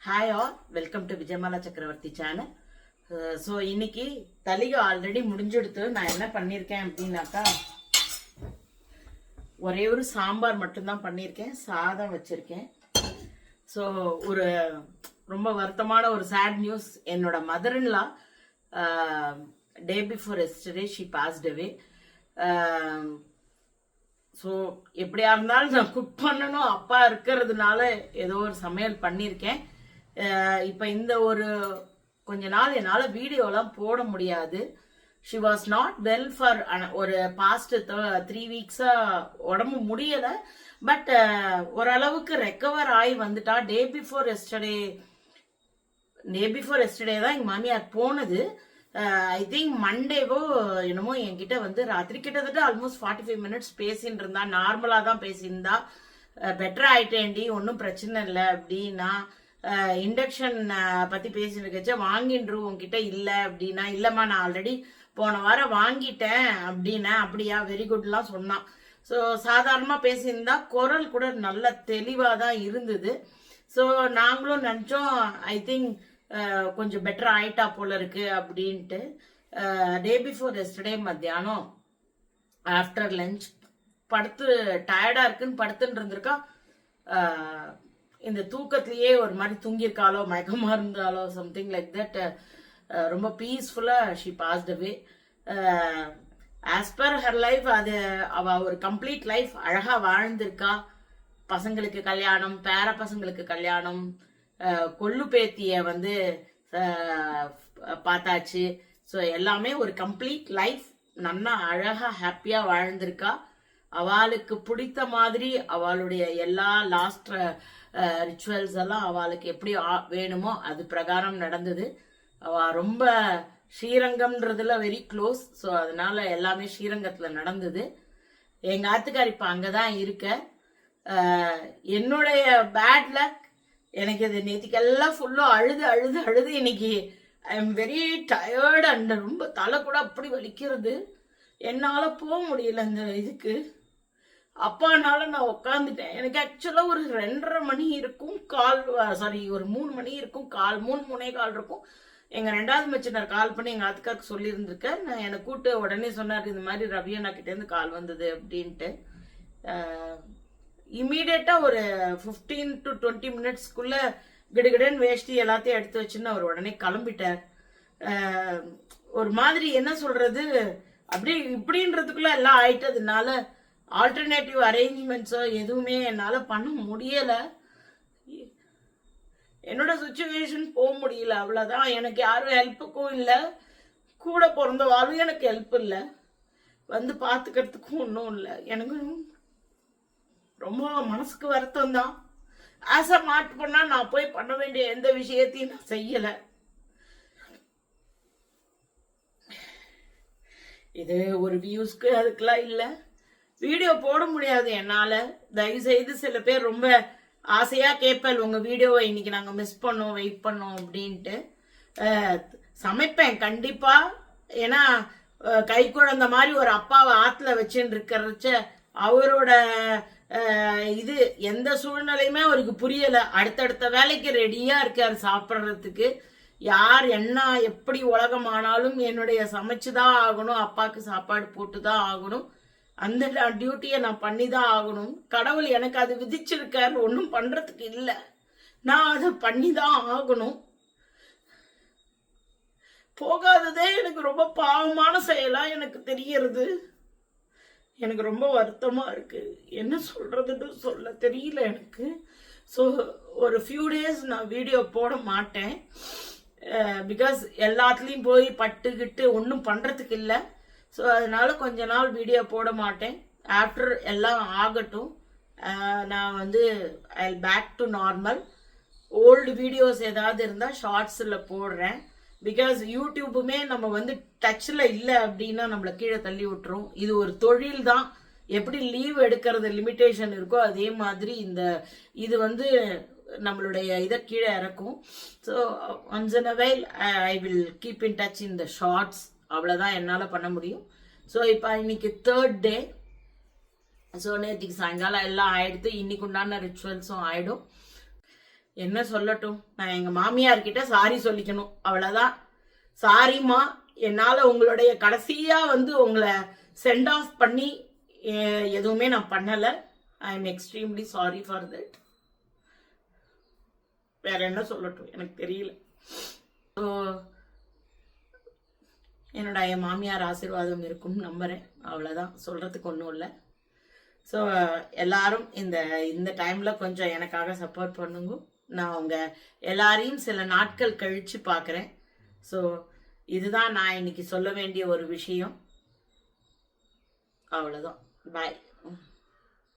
Hi all, welcome to Vijayamala சக்கரவர்த்தி channel. So இன்னைக்கு தலிகை already முடிஞ்செடுத்து நான் என்ன பண்ணியிருக்கேன் அப்படின்னாக்கா, ஒரே ஒரு சாம்பார் மட்டும்தான் பண்ணியிருக்கேன், சாதம் வச்சிருக்கேன். ஸோ ஒரு ரொம்ப வருத்தமான ஒரு சேட் நியூஸ். என்னோட mother in law day before yesterday she passed away. So எப்படியா இருந்தாலும் நான் குக் பண்ணணும், அப்பா இருக்கிறதுனால ஏதோ ஒரு சமையல் பண்ணியிருக்கேன். இப்போ இந்த ஒரு கொஞ்ச நாள் என்னால் வீடியோலாம் போட முடியாது. She was not well for ஒரு பாஸ்ட் 3 வீக்ஸாக உடம்பு முடியலை. பட் ஓரளவுக்கு ரெக்கவர் ஆகி வந்துட்டா. டே பிஃபோர் எஸ்டர்டே தான் எங்கள் மாமியார் போனது. ஐ திங்க் மண்டேவோ என்னமோ என்கிட்ட வந்து ராத்திரி கிட்டத்தட்ட ஆல்மோஸ்ட் 45 மினிட்ஸ் பேசின்னு இருந்தா. நார்மலாக தான் பேசியிருந்தா. பெட்டர் ஆயிட்டேன்டி, ஒன்றும் பிரச்சனை இல்லை அப்படின்னா. இண்டக்ஷன் பற்றி பேசிட்டு வாங்கின்று உங்ககிட்ட இல்லை அப்படின்னா, இல்லைம்மா நான் ஆல்ரெடி போன வாரம் வாங்கிட்டேன் அப்படின்னா. அப்படியா, வெரி குட்லாம் சொன்னான். ஸோ சாதாரணமாக பேசியிருந்தா, குரல் கூட நல்ல தெளிவாக தான் இருந்தது. ஸோ நாங்களும் நினச்சோம் ஐ திங்க் கொஞ்சம் பெட்டர் ஆயிட்டா போல இருக்கு அப்படின்ட்டு. டே பிஃபோர் எஸ்டர்டே மத்தியானம் ஆஃப்டர் லஞ்ச் படுத்து டயர்டா இருக்குன்னு படுத்துன்னு இருந்திருக்கா. இந்த தூக்கத்திலேயே ஒரு மாதிரி தூங்கியிருக்காளோ, மயக்கமா இருந்தாலோ, சம்திங் லைக் தட். ரொம்ப பீஸ்ஃபுல்லா she passed away. As per her life, அது அவ ஒரு கம்ப்ளீட் லைஃப் அழகா வாழ்ந்திருக்கா. பசங்களுக்கு கல்யாணம், பேர பசங்களுக்கு கல்யாணம், கொள்ளு பேத்திய வந்து பார்த்தாச்சு. ஸோ எல்லாமே ஒரு கம்ப்ளீட் லைஃப் நல்லா அழகா ஹாப்பியா வாழ்ந்திருக்கா. அவளுக்கு பிடித்த மாதிரி அவளுடைய எல்லா லாஸ்ட் ரிச்சுவல்ஸ் எல்லாம் அவளுக்கு எப்படி வேணுமோ அது பிரகாரம் நடந்தது. அவ ரொம்ப ஸ்ரீரங்கம்ன்றதுல வெரி க்ளோஸ். ஸோ அதனால எல்லாமே ஸ்ரீரங்கத்துல நடந்தது. எங்க ஆத்துக்கார் இப்ப அங்கதான் இருக்க. என்னுடைய பேட் லக், எனக்கு இது நேற்றுக்கெல்லாம் ஃபுல்லாக அழுது அழுது அழுது இன்னைக்கு I am very tired and ரொம்ப தலை கூட அப்படி வலிக்கிறது. என்னால் போக முடியல இந்த இதுக்கு. அப்பானால நான் உட்காந்துட்டேன். எனக்கு ஆக்சுவலாக ஒரு 2:30 மணி இருக்கும் கால், சாரி ஒரு 3 மணி இருக்கும் கால், 3:45 இருக்கும். எங்கள் 2வது மச்சினர் கால் பண்ணி எங்கள் ஆத்துக்காருக்கு சொல்லியிருந்திருக்கேன். நான் என்னை கூப்பிட்டு உடனே சொன்னார், இந்த மாதிரி ரவியண்ணா கிட்டேருந்து கால் வந்தது அப்படின்ட்டு. இம்மீடியட்டா ஒரு 15 to 20 மினிட்ஸ்க்குள்ள கிடுகிடன் வேஷ்டி எல்லாத்தையும் எடுத்து வச்சுன்னு அவர் உடனே கிளம்பிட்டார். ஒரு மாதிரி என்ன சொல்றது, அப்படி இப்படின்றதுக்குள்ள எல்லாம் ஆயிட்டதுனால ஆல்டர்னேட்டிவ் அரேஞ்ச்மெண்ட்ஸோ எதுவுமே என்னால பண்ண முடியல. என்னோட சுச்சுவேஷன் போக முடியல, அவ்வளவுதான். எனக்கு யாரும் ஹெல்ப்புக்கும் இல்லை, கூட பிறந்தவாலும் எனக்கு ஹெல்ப் இல்லை, வந்து பாத்துக்கிறதுக்கும் ஒன்றும் இல்லை. எனக்கு ரொம்ப மனசுக்கு வருத்தம் தான். ஆசை மாட்டு பண்ணா நான் போய் பண்ண வேண்டிய எந்த விஷயத்தையும் நான் செய்யல. இது ஒரு வியூஸ்க்கு அதுக்கெல்லாம் இல்ல, வீடியோ போட முடியாது என்னால. தயவு செய்து சில பேர் ரொம்ப ஆசையா கேட்பேன், உங்க வீடியோவை இன்னைக்கு நாங்க மிஸ் பண்ணோம், வெயிட் பண்ணோம் அப்படின்ட்டு. சமைப்பேன் கண்டிப்பா. ஏன்னா கை குழந்தை மாதிரி ஒரு அப்பாவை ஆத்துல வச்சுன்னு இருக்கிறச்ச அவரோட இது எந்த சூழ்நிலையுமே அவருக்கு புரியல. அடுத்தடுத்த வேலைக்கு ரெடியா இருக்காரு சாப்பிட்றதுக்கு. யார் என்ன எப்படி உலகம் ஆனாலும் என்னுடைய சமைச்சுதான் ஆகணும், அப்பாவுக்கு சாப்பாடு போட்டுதான் ஆகணும், அந்த டியூட்டியை நான் பண்ணிதான் ஆகணும். கடவுள் எனக்கு அது விதிச்சிருக்காரு, ஒன்றும் பண்றதுக்கு இல்லை, நான் அதை பண்ணிதான் ஆகணும். போகாததே எனக்கு ரொம்ப பாவமான செயலா எனக்கு தெரியறது. எனக்கு ரொம்ப வருத்தமா இருக்கு, என்ன சொல்றதுன்னு சொல்ல தெரியல எனக்கு. ஸோ ஒரு ஃபியூ டேஸ் நான் வீடியோ போட மாட்டேன். பிகாஸ் எல்லாத்துலேயும் போய் பட்டுக்கிட்டு ஒன்றும் பண்றதுக்கு இல்லை. ஸோ அதனால கொஞ்ச நாள் வீடியோ போட மாட்டேன். ஆஃப்டர் எல்லாம் ஆகட்டும், நான் வந்து I back to normal. Old videos ஏதாவது இருந்தால் ஷார்ட்ஸில் போடுறேன். பிகாஸ் யூடியூப்புமே நம்ம வந்து டச்சில் இல்லை அப்படின்னா நம்மளை கீழே தள்ளி விட்டுரும். இது ஒரு தொழில் தான். எப்படி லீவ் எடுக்கிறது லிமிட்டேஷன் இருக்கோ அதே மாதிரி இது வந்து நம்மளுடைய இதை கீழே இறக்கும். So once in a while I will keep in touch in the shorts. அவ்வளோதான் என்னால் பண்ண முடியும். ஸோ இப்போ இன்னைக்கு 3rd டே. ஸோ நேற்றுக்கு சாயங்காலம் எல்லாம் ஆயிடுத்து, இன்னைக்கு உண்டான ரிச்சுவல்ஸும் ஆயிடும். என்ன சொல்லட்டும், நான் எங்க மாமியார்கிட்ட சாரி சொல்லிக்கணும், அவ்வளவுதான். சாரிம்மா, என்னால உங்களுடைய கடைசியா வந்து உங்களை சென்ட் ஆஃப் பண்ணி எதுவுமே நான் பண்ணல. I am extremely sorry for that. வேற என்ன சொல்லட்டும் எனக்கு தெரியல. ஸோ என்னோட என் மாமியார் ஆசீர்வாதம் இருக்கும் நம்புறேன், அவ்வளோதான், சொல்றதுக்கு ஒன்றும் இல்லை. ஸோ எல்லாரும் இந்த டைம்ல கொஞ்சம் எனக்காக சப்போர்ட் பண்ணுங்க. நான் உங்க எல்லாரையும் சில நாட்கள் கழிச்சு பார்க்குறேன். ஸோ இதுதான் நான் இன்னைக்கு சொல்ல வேண்டிய ஒரு விஷயம், அவ்வளோதான். பாய்.